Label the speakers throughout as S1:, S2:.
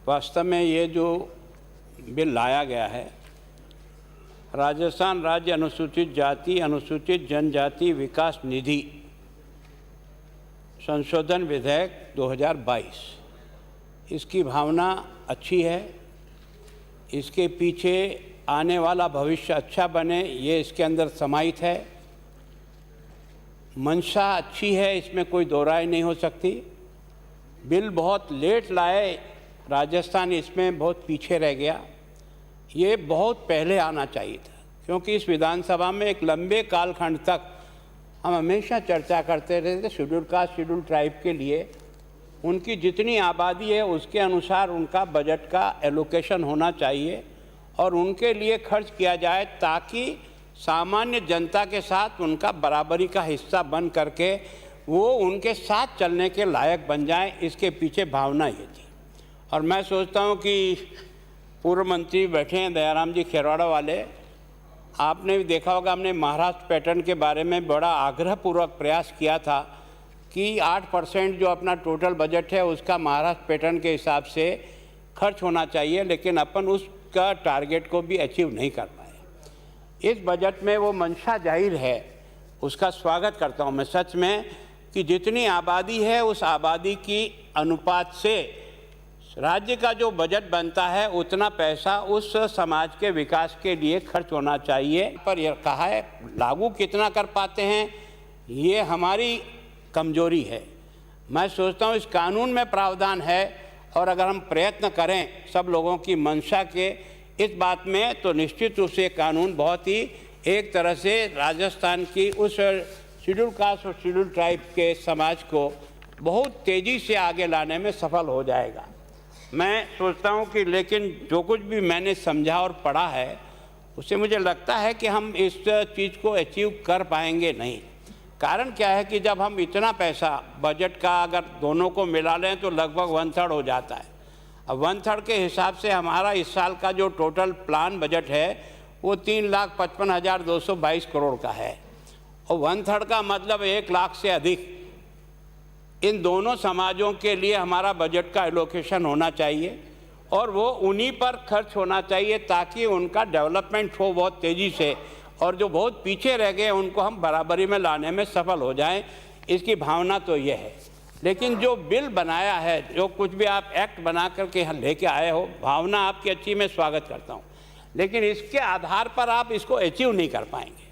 S1: वास्तव में ये जो बिल लाया गया है, राजस्थान राज्य अनुसूचित जाति अनुसूचित जनजाति विकास निधि संशोधन विधेयक 2022, इसकी भावना अच्छी है। इसके पीछे आने वाला भविष्य अच्छा बने, ये इसके अंदर समाहित है। मंशा अच्छी है, इसमें कोई दो राय नहीं हो सकती। बिल बहुत लेट लाए, राजस्थान इसमें बहुत पीछे रह गया। ये बहुत पहले आना चाहिए था, क्योंकि इस विधानसभा में एक लंबे कालखंड तक हम हमेशा चर्चा करते रहे थे शेड्यूल कास्ट शेड्यूल ट्राइब के लिए उनकी जितनी आबादी है उसके अनुसार उनका बजट का एलोकेशन होना चाहिए और उनके लिए खर्च किया जाए, ताकि सामान्य जनता के साथ उनका बराबरी का हिस्सा बन करके वो उनके साथ चलने के लायक बन जाएं। इसके पीछे भावना ये थी। और मैं सोचता हूँ कि पूर्व मंत्री बैठे हैं दयाराम जी खेरवाड़ा वाले, आपने भी देखा होगा, हमने महाराष्ट्र पैटर्न के बारे में बड़ा आग्रहपूर्वक प्रयास किया था कि 8% जो अपना टोटल बजट है उसका महाराष्ट्र पैटर्न के हिसाब से खर्च होना चाहिए, लेकिन अपन उसका टारगेट को भी अचीव नहीं कर पाए। इस बजट में वो मंशा जाहिर है, उसका स्वागत करता हूँ मैं सच में, कि जितनी आबादी है उस आबादी की अनुपात से राज्य का जो बजट बनता है उतना पैसा उस समाज के विकास के लिए खर्च होना चाहिए। पर यह कहा है, लागू कितना कर पाते हैं ये हमारी कमजोरी है। मैं सोचता हूँ इस कानून में प्रावधान है और अगर हम प्रयत्न करें सब लोगों की मंशा के इस बात में, तो निश्चित रूप से कानून बहुत ही एक तरह से राजस्थान की उस शेड्यूल कास्ट और शेड्यूल ट्राइब के समाज को बहुत तेज़ी से आगे लाने में सफल हो जाएगा। मैं सोचता हूँ कि लेकिन जो कुछ भी मैंने समझा और पढ़ा है उससे मुझे लगता है कि हम इस चीज़ को अचीव कर पाएंगे नहीं। कारण क्या है कि जब हम इतना पैसा बजट का अगर दोनों को मिला लें तो लगभग 1/3 हो जाता है। अब 1/3 के हिसाब से हमारा इस साल का जो टोटल प्लान बजट है वो 3,55,222 करोड़ का है और 1/3 का मतलब 1 लाख से अधिक इन दोनों समाजों के लिए हमारा बजट का एलोकेशन होना चाहिए और वो उन्हीं पर खर्च होना चाहिए, ताकि उनका डेवलपमेंट हो बहुत तेज़ी से और जो बहुत पीछे रह गए उनको हम बराबरी में लाने में सफल हो जाएं। इसकी भावना तो ये है। लेकिन जो बिल बनाया है, जो कुछ भी आप एक्ट बना करके यहाँ लेके आए हो, भावना आपकी अच्छी, मैं स्वागत करता हूँ, लेकिन इसके आधार पर आप इसको अचीव नहीं कर पाएंगे,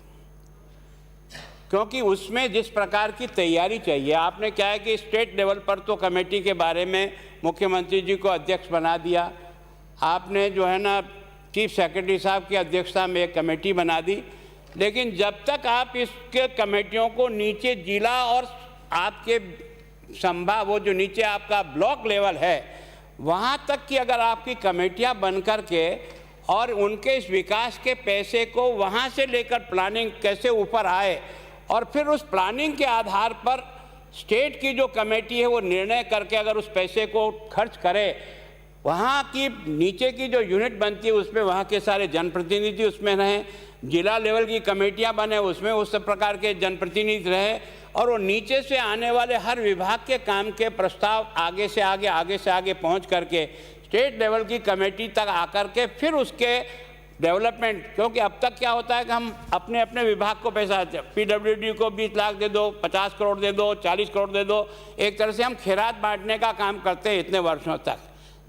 S1: क्योंकि उसमें जिस प्रकार की तैयारी चाहिए। आपने क्या है कि स्टेट लेवल पर तो कमेटी के बारे में मुख्यमंत्री जी को अध्यक्ष बना दिया, आपने जो है ना चीफ सेक्रेटरी साहब की अध्यक्षता में एक कमेटी बना दी, लेकिन जब तक आप इसके कमेटियों को नीचे जिला और आपके संभाग वो जो नीचे आपका ब्लॉक लेवल है वहाँ तक की अगर आपकी कमेटियाँ बन कर के और उनके इस विकास के पैसे को वहाँ से लेकर प्लानिंग कैसे ऊपर आए और फिर उस प्लानिंग के आधार पर स्टेट की जो कमेटी है वो निर्णय करके अगर उस पैसे को खर्च करे, वहाँ की नीचे की जो यूनिट बनती है उसमें वहाँ के सारे जनप्रतिनिधि उसमें रहें, जिला लेवल की कमेटियाँ बने उसमें उस प्रकार के जनप्रतिनिधि रहे और वो नीचे से आने वाले हर विभाग के काम के प्रस्ताव आगे से आगे पहुँच करके स्टेट लेवल की कमेटी तक आकर के फिर उसके डेवलपमेंट। क्योंकि अब तक क्या होता है कि हम अपने अपने विभाग को पैसा देते हैं, PWD को 20 लाख दे दो, 50 करोड़ दे दो, 40 करोड़ दे दो, एक तरह से हम खैरात बांटने का काम करते हैं इतने वर्षों तक।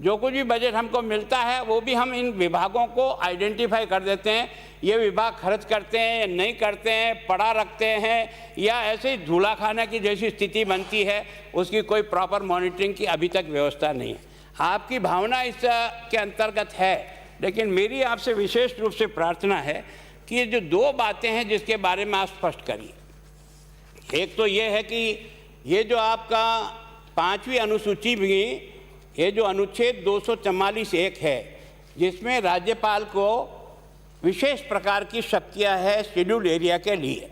S1: जो कुछ भी बजट हमको मिलता है वो भी हम इन विभागों को आइडेंटिफाई कर देते हैं, ये विभाग खर्च करते हैं या नहीं करते हैं, पड़ा रखते हैं या ऐसे ही झूला खाने की जैसी स्थिति बनती है, उसकी कोई प्रॉपर मॉनिटरिंग की अभी तक व्यवस्था नहीं है। आपकी भावना इसके अंतर्गत है, लेकिन मेरी आपसे विशेष रूप से प्रार्थना है कि ये जो 2 बातें हैं जिसके बारे में आप स्पष्ट करिए। एक तो ये है कि ये जो आपका 5वीं अनुसूची भी, ये जो अनुच्छेद 244(1) है जिसमें राज्यपाल को विशेष प्रकार की शक्तियां है शेड्यूल एरिया के लिए।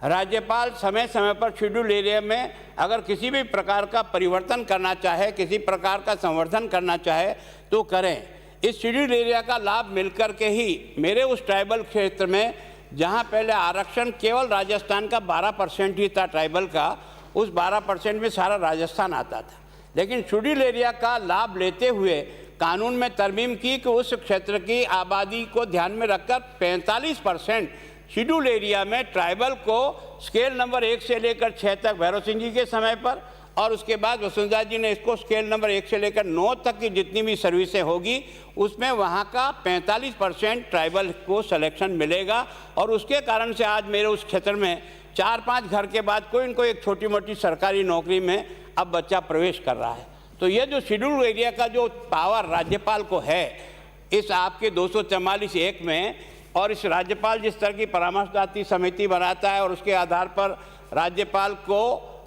S1: राज्यपाल समय समय पर शेड्यूल एरिया में अगर किसी भी प्रकार का परिवर्तन करना चाहे, किसी प्रकार का संवर्धन करना चाहे तो करें। इस शेड्यूल एरिया का लाभ मिलकर के ही मेरे उस ट्राइबल क्षेत्र में, जहां पहले आरक्षण केवल राजस्थान का 12% ही था ट्राइबल का, उस 12% में सारा राजस्थान आता था, लेकिन शेड्यूल एरिया का लाभ लेते हुए कानून में तरमीम की कि उस क्षेत्र की आबादी को ध्यान में रखकर 45% शेड्यूल एरिया में ट्राइबल को स्केल नंबर 1 से लेकर 6 तक भैरव सिंह जी के समय पर, और उसके बाद वसुंधरा जी ने इसको स्केल नंबर 1 से लेकर 9 तक की जितनी भी सर्विसें होगी उसमें वहाँ का 45% ट्राइबल को सिलेक्शन मिलेगा। और उसके कारण से आज मेरे उस क्षेत्र में 4-5 घर के बाद कोई न कोई एक छोटी मोटी सरकारी नौकरी में अब बच्चा प्रवेश कर रहा है। तो ये जो शेड्यूल एरिया का जो पावर राज्यपाल को है इस आपके 244(1) में, और इस राज्यपाल जिस तरह की परामर्शदात्री समिति बनाता है और उसके आधार पर राज्यपाल को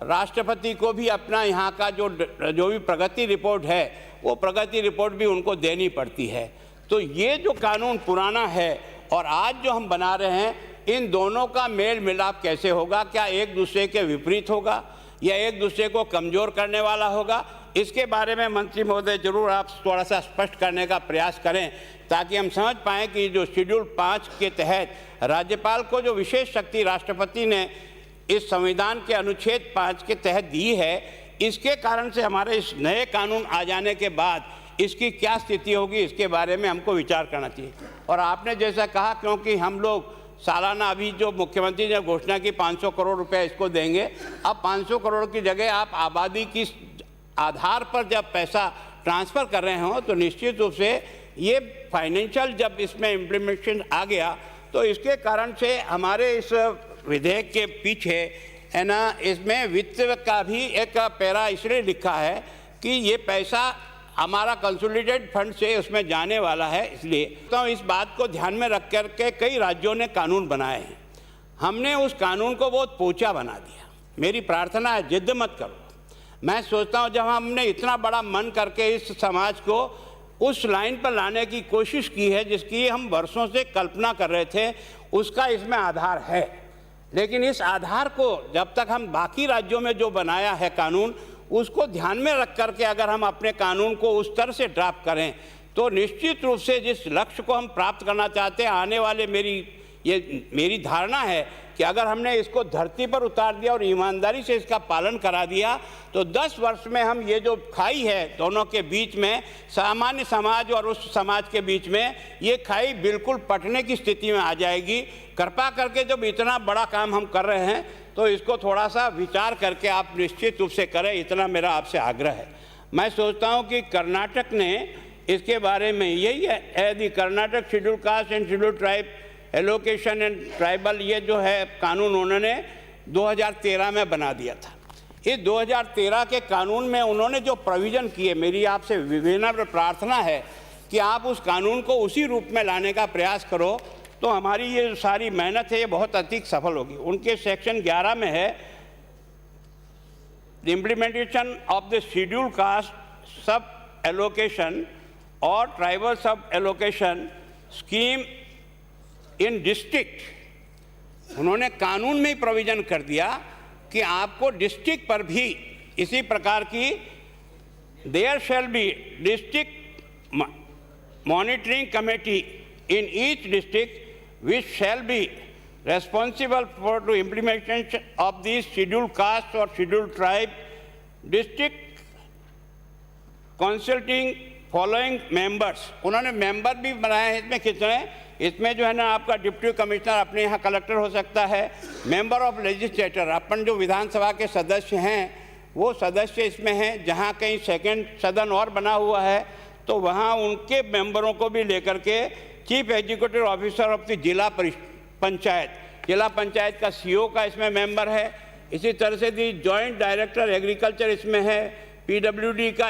S1: राष्ट्रपति को भी अपना यहाँ का जो भी प्रगति रिपोर्ट है वो प्रगति रिपोर्ट भी उनको देनी पड़ती है। तो ये जो कानून पुराना है और आज जो हम बना रहे हैं, इन दोनों का मेल मिलाप कैसे होगा? क्या एक दूसरे के विपरीत होगा या एक दूसरे को कमज़ोर करने वाला होगा? इसके बारे में मंत्री महोदय जरूर आप थोड़ा सा स्पष्ट करने का प्रयास करें ताकि हम समझ पाएँ कि जो शेड्यूल 5 के तहत राज्यपाल को जो विशेष शक्ति राष्ट्रपति ने इस संविधान के अनुच्छेद 5 के तहत दी है, इसके कारण से हमारे इस नए कानून आ जाने के बाद इसकी क्या स्थिति होगी, इसके बारे में हमको विचार करना चाहिए। और आपने जैसा कहा, क्योंकि हम लोग सालाना अभी जो मुख्यमंत्री ने घोषणा की 500 करोड़ रुपए इसको देंगे, अब 500 करोड़ की जगह आप आबादी की आधार पर जब पैसा ट्रांसफ़र कर रहे हो तो निश्चित रूप से ये फाइनेंशियल जब इसमें इम्प्लीमेंटेशन आ गया तो इसके कारण से हमारे इस विधेयक के पीछे है ना, इसमें वित्त का भी एक पैरा इसलिए लिखा है कि ये पैसा हमारा कंसोलिडेटेड फंड से उसमें जाने वाला है। इसलिए तो इस बात को ध्यान में रख कर के कई राज्यों ने कानून बनाए हैं, हमने उस कानून को बहुत पोंचा बना दिया। मेरी प्रार्थना है जिद मत करो। मैं सोचता हूँ जब हमने इतना बड़ा मन करके इस समाज को उस लाइन पर लाने की कोशिश की है जिसकी हम वर्षों से कल्पना कर रहे थे, उसका इसमें आधार है। लेकिन इस आधार को जब तक हम बाकी राज्यों में जो बनाया है कानून उसको ध्यान में रख करके अगर हम अपने कानून को उस तरह से ड्राफ्ट करें तो निश्चित रूप से जिस लक्ष्य को हम प्राप्त करना चाहते हैं आने वाले मेरी धारणा है कि अगर हमने इसको धरती पर उतार दिया और ईमानदारी से इसका पालन करा दिया तो 10 वर्ष में हम ये जो खाई है दोनों के बीच में, सामान्य समाज और उस समाज के बीच में, ये खाई बिल्कुल पटने की स्थिति में आ जाएगी। कृपा करके जब इतना बड़ा काम हम कर रहे हैं तो इसको थोड़ा सा विचार करके आप निश्चित रूप से करें, इतना मेरा आपसे आग्रह है। मैं सोचता हूँ कि कर्नाटक ने इसके बारे में यही है the Karnataka schedule caste and schedule tribe allocation and tribal, ये जो है कानून उन्होंने 2013 में बना दिया था। इस 2013 के कानून में उन्होंने जो प्रोविज़न किए, मेरी आपसे विनम्र प्रार्थना है कि आप उस कानून को उसी रूप में लाने का प्रयास करो तो हमारी ये सारी मेहनत है ये बहुत अधिक सफल होगी। उनके सेक्शन 11 में है the implementation of the schedule cast सब एलोकेशन और ट्राइबल सब एलोकेशन स्कीम इन डिस्ट्रिक्ट। उन्होंने कानून में ही प्रोविज़न कर दिया कि आपको डिस्ट्रिक्ट पर भी इसी प्रकार की there shall be district monitoring committee in each district which shall be responsible for the implementation of these scheduled caste or scheduled tribe district consulting following members। उन्होंने मेंबर भी बनाए हैं इसमें कितने, इसमें जो है ना आपका डिप्टी कमिश्नर अपने यहाँ कलेक्टर हो सकता है, मेंबर ऑफ लेजिस्लेटर अपन जो विधानसभा के सदस्य हैं वो सदस्य इसमें हैं। जहाँ कहीं सेकंड सदन और बना हुआ है तो वहाँ उनके मेंबरों को भी लेकर के chief executive officer of the जिला पंचायत का सीईओ का इसमें मेंबर है। इसी तरह से दी जॉइंट डायरेक्टर एग्रीकल्चर इसमें है, पीडब्ल्यूडी का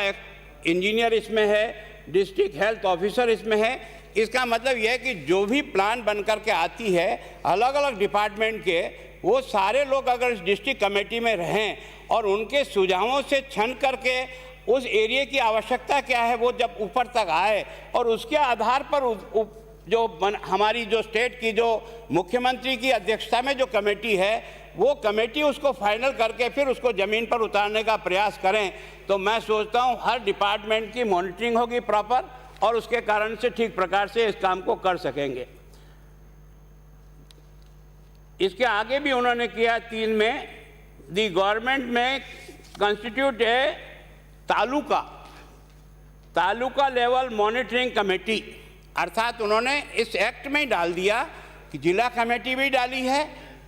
S1: इंजीनियर इसमें है, डिस्ट्रिक्ट हेल्थ ऑफिसर इसमें है। इसका मतलब यह है कि जो भी प्लान बन करके आती है अलग अलग डिपार्टमेंट के, वो सारे लोग अगर इस डिस्ट्रिक्ट कमेटी में रहें और उनके सुझावों से छन करके उस एरिया की आवश्यकता क्या है वो जब ऊपर तक आए और उसके आधार पर हमारी जो स्टेट की जो मुख्यमंत्री की अध्यक्षता में जो कमेटी है वो कमेटी उसको फाइनल करके फिर उसको ज़मीन पर उतारने का प्रयास करें तो मैं सोचता हूँ हर डिपार्टमेंट की मॉनिटरिंग होगी प्रॉपर और उसके कारण से ठीक प्रकार से इस काम को कर सकेंगे। इसके आगे भी उन्होंने किया 3 में दी गवर्नमेंट में constitute a taluka taluka level monitoring committee, अर्थात उन्होंने इस एक्ट में ही डाल दिया कि जिला कमेटी भी डाली है,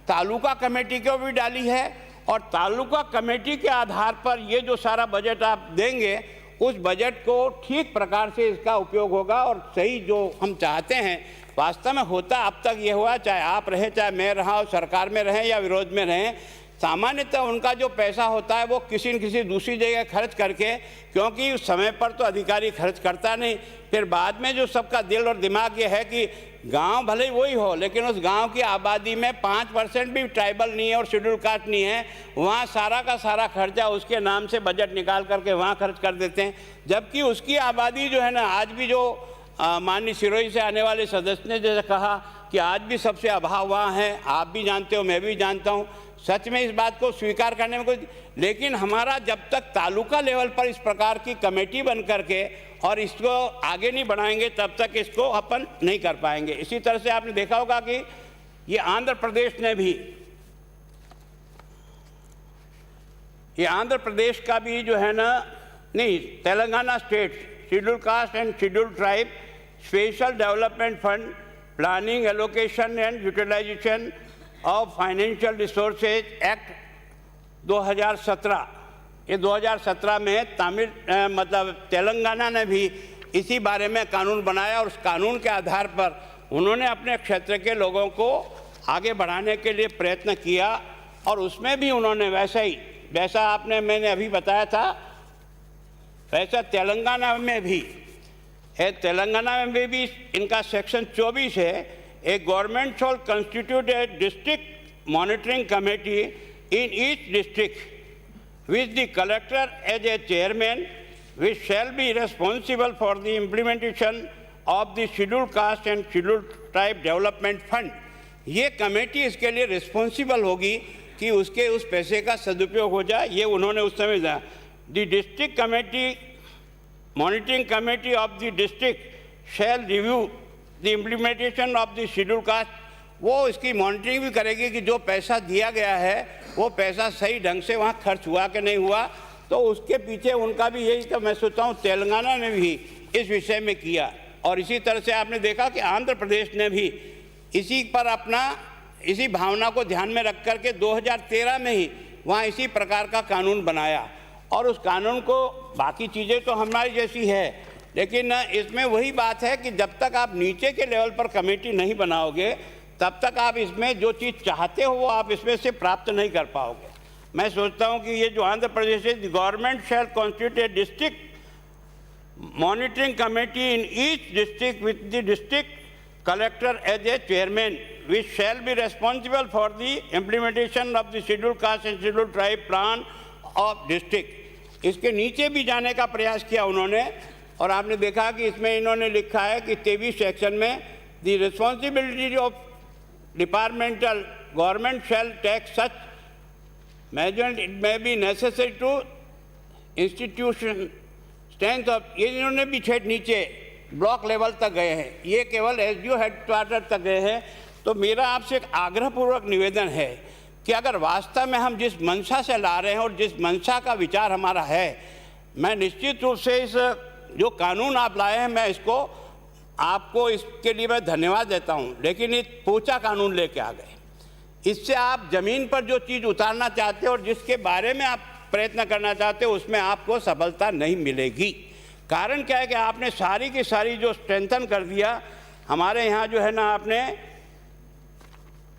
S1: तालुका कमेटी को भी डाली है, और तालुका कमेटी के आधार पर ये जो सारा बजट आप देंगे उस बजट को ठीक प्रकार से इसका उपयोग होगा और सही जो हम चाहते हैं वास्तव में होता अब तक ये हुआ, चाहे आप रहे चाहे मैं रहा, सरकार में रहें या विरोध में रहें, सामान्यतः उनका जो पैसा होता है वो किसी न किसी दूसरी जगह खर्च करके, क्योंकि उस समय पर तो अधिकारी खर्च करता नहीं, फिर बाद में जो सबका दिल और दिमाग ये है कि गांव भले ही वही हो लेकिन उस गांव की आबादी में 5% भी ट्राइबल नहीं है और शेड्यूल कास्ट नहीं है, वहाँ सारा का सारा खर्चा उसके नाम से बजट निकाल करके वहाँ खर्च कर देते हैं। जबकि उसकी आबादी जो है ना, आज भी जो माननीय सिरोही से आने वाले सदस्य ने जैसे कहा कि आज भी सबसे अभाव वहाँ है, आप भी जानते हो मैं भी जानता हूँ, सच में इस बात को स्वीकार करने में कोई, लेकिन हमारा जब तक तालुका लेवल पर इस प्रकार की कमेटी बन करके और इसको आगे नहीं बढ़ाएंगे तब तक इसको अपन नहीं कर पाएंगे। इसी तरह से आपने देखा होगा कि ये आंध्र प्रदेश ने भी, ये आंध्र प्रदेश का भी जो है ना, नहीं Telangana state schedule caste and schedule tribe special development fund planning allocation and utilisation of financial resources act 2017, ये 2017 में मतलब तेलंगाना ने भी इसी बारे में कानून बनाया और उस कानून के आधार पर उन्होंने अपने क्षेत्र के लोगों को आगे बढ़ाने के लिए प्रयत्न किया और उसमें भी उन्होंने वैसा आपने मैंने अभी बताया था वैसा तेलंगाना में भी है। तेलंगाना में भी इनका सेक्शन 24 है, a government shall constitute a district monitoring committee in each district with the collector as a chairman, which shall be responsible for the implementation of the scheduled caste and scheduled tribe development fund। ये committee इसके लिए responsible होगी कि उसके उस पैसे का सदुपयोग हो जाए, ये उन्होंने उस समय दिया। The district committee monitoring committee of the district shall review the implementation of the schedule caste, वो इसकी मॉनिटरिंग भी करेगी कि जो पैसा दिया गया है वो पैसा सही ढंग से वहाँ खर्च हुआ कि नहीं हुआ, तो उसके पीछे उनका भी यही, तो मैं सोचता हूँ तेलंगाना ने भी इस विषय में किया। और इसी तरह से आपने देखा कि आंध्र प्रदेश ने भी इसी पर अपना इसी भावना को ध्यान में रख कर के 2013 में ही वहाँ इसी प्रकार का कानून बनाया और उस कानून को, बाकी चीज़ें तो हमारी जैसी है लेकिन इसमें वही बात है कि जब तक आप नीचे के लेवल पर कमेटी नहीं बनाओगे तब तक आप इसमें जो चीज़ चाहते हो वो आप इसमें से प्राप्त नहीं कर पाओगे। मैं सोचता हूँ कि ये जो आंध्र प्रदेश है, government shall constitute a district monitoring committee in each district with the district collector as a chairman which shall be responsible for the implementation of the schedule caste and schedule tribe plan of district. इसके नीचे भी जाने का प्रयास किया उन्होंने और आपने देखा कि इसमें इन्होंने लिखा है कि 23 सेक्शन में the responsibility of departmental government shall take such measures it may be necessary to institution strength of, ये इन्होंने भी छेड़ नीचे ब्लॉक लेवल तक गए हैं, ये केवल एसडीओ हेडक्वार्टर तक गए हैं। तो मेरा आपसे एक आग्रहपूर्वक निवेदन है कि अगर वास्तव में हम जिस मंशा से ला रहे हैं और जिस मंशा का विचार हमारा है, मैं निश्चित रूप से इस जो कानून आप लाए हैं मैं इसको आपको इसके लिए मैं धन्यवाद देता हूं, लेकिन ये पोचा कानून लेके आ गए। इससे आप ज़मीन पर जो चीज़ उतारना चाहते हो और जिसके बारे में आप प्रयत्न करना चाहते हो उसमें आपको सफलता नहीं मिलेगी। कारण क्या है कि आपने सारी की सारी जो स्ट्रेंथन कर दिया, हमारे यहाँ जो है ना आपने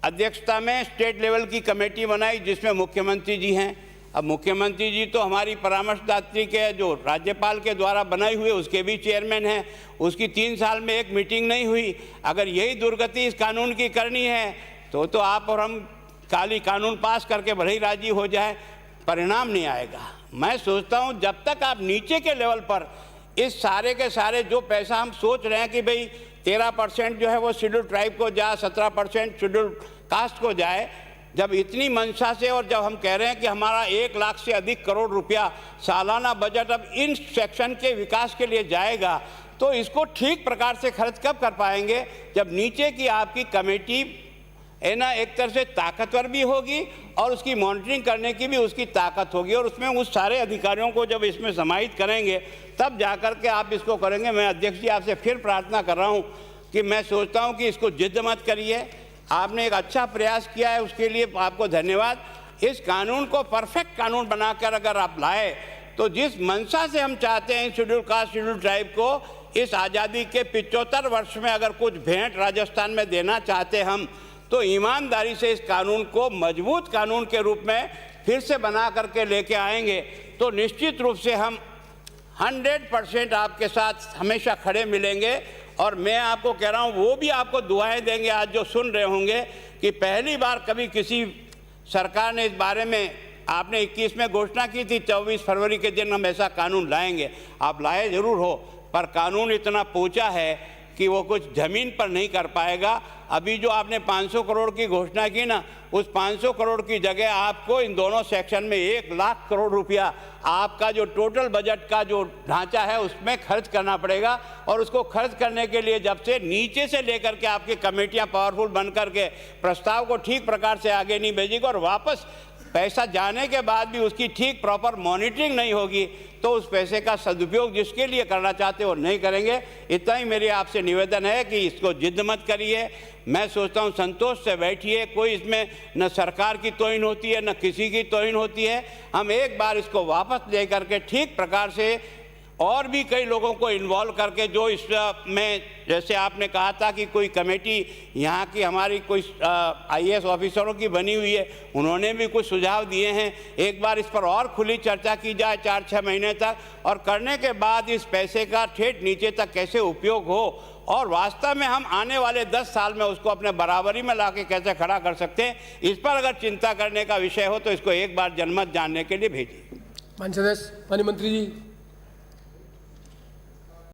S1: अध्यक्षता में स्टेट लेवल की कमेटी बनाई जिसमें मुख्यमंत्री जी हैं। अब मुख्यमंत्री जी तो हमारी परामर्शदात्री के जो राज्यपाल के द्वारा बनाई हुई उसके भी चेयरमैन हैं, उसकी 3 साल में एक मीटिंग नहीं हुई। अगर यही दुर्गति इस कानून की करनी है तो आप और हम खाली कानून पास करके भले ही राजी हो जाए, परिणाम नहीं आएगा। मैं सोचता हूँ जब तक आप नीचे के लेवल पर इस सारे के सारे जो पैसा हम सोच रहे हैं कि भाई 13% जो है वो शेड्यूल ट्राइब को जाए, 17% शेड्यूल कास्ट को जाए, जब इतनी मंशा से और जब हम कह रहे हैं कि हमारा 1 लाख से अधिक करोड़ रुपया सालाना बजट अब इन सेक्शन के विकास के लिए जाएगा, तो इसको ठीक प्रकार से खर्च कब कर पाएंगे जब नीचे की आपकी कमेटी है ना, एक तरह से ताकतवर भी होगी और उसकी मॉनिटरिंग करने की भी उसकी ताकत होगी, और उसमें उस सारे अधिकारियों को जब इसमें समाहित करेंगे तब जाकर के आप इसको करेंगे। मैं अध्यक्ष जी आपसे फिर प्रार्थना कर रहा हूँ कि मैं सोचता हूँ कि इसको जिद मत करिए, आपने एक अच्छा प्रयास किया है, उसके लिए आपको धन्यवाद। इस कानून को परफेक्ट कानून बनाकर अगर आप लाए तो जिस मंशा से हम चाहते हैं शेड्यूल कास्ट शेड्यूल ट्राइब को इस आज़ादी के 75 वर्ष में अगर कुछ भेंट राजस्थान में देना चाहते हम, तो ईमानदारी से इस कानून को मजबूत कानून के रूप में फिर से बना करके लेके आएंगे तो निश्चित रूप से हम 100% आपके साथ हमेशा खड़े मिलेंगे। और मैं आपको कह रहा हूँ, वो भी आपको दुआएं देंगे आज जो सुन रहे होंगे कि पहली बार कभी किसी सरकार ने इस बारे में, आपने 21 में घोषणा की थी 24 फरवरी के दिन हम ऐसा कानून लाएंगे, आप लाए जरूर हो, पर कानून इतना पहुंचा है कि वो कुछ ज़मीन पर नहीं कर पाएगा। अभी जो आपने 500 करोड़ की घोषणा की ना, उस 500 करोड़ की जगह आपको इन दोनों सेक्शन में 1 लाख करोड़ रुपया आपका जो टोटल बजट का जो ढांचा है उसमें खर्च करना पड़ेगा। और उसको खर्च करने के लिए जब से नीचे से लेकर के आपकी कमेटियां पावरफुल बन करके प्रस्ताव को ठीक प्रकार से आगे नहीं भेजेगी और वापस पैसा जाने के बाद भी उसकी ठीक प्रॉपर मॉनिटरिंग नहीं होगी, तो उस पैसे का सदुपयोग जिसके लिए करना चाहते हो नहीं करेंगे। इतना ही मेरी आपसे निवेदन है कि इसको जिद मत करिए। मैं सोचता हूँ संतोष से बैठिए, कोई इसमें न सरकार की तौहीन होती है न किसी की तौहीन होती है। हम एक बार इसको वापस ले करके ठीक प्रकार से और भी कई लोगों को इन्वॉल्व करके, जो इसमें जैसे आपने कहा था कि कोई कमेटी यहाँ की हमारी कोई IAS ऑफिसरों की बनी हुई है, उन्होंने भी कुछ सुझाव दिए हैं। एक बार इस पर और खुली चर्चा की जाए 4-6 महीने तक, और करने के बाद इस पैसे का ठेठ नीचे तक कैसे उपयोग हो और वास्तव में हम आने वाले 10 साल में उसको अपने बराबरी में लाके कैसे खड़ा कर सकते हैं, इस पर अगर चिंता करने का विषय हो तो इसको एक बार जनमत जानने के लिए भेजिए।
S2: माननीय सदस्य, माननीय मंत्री जी।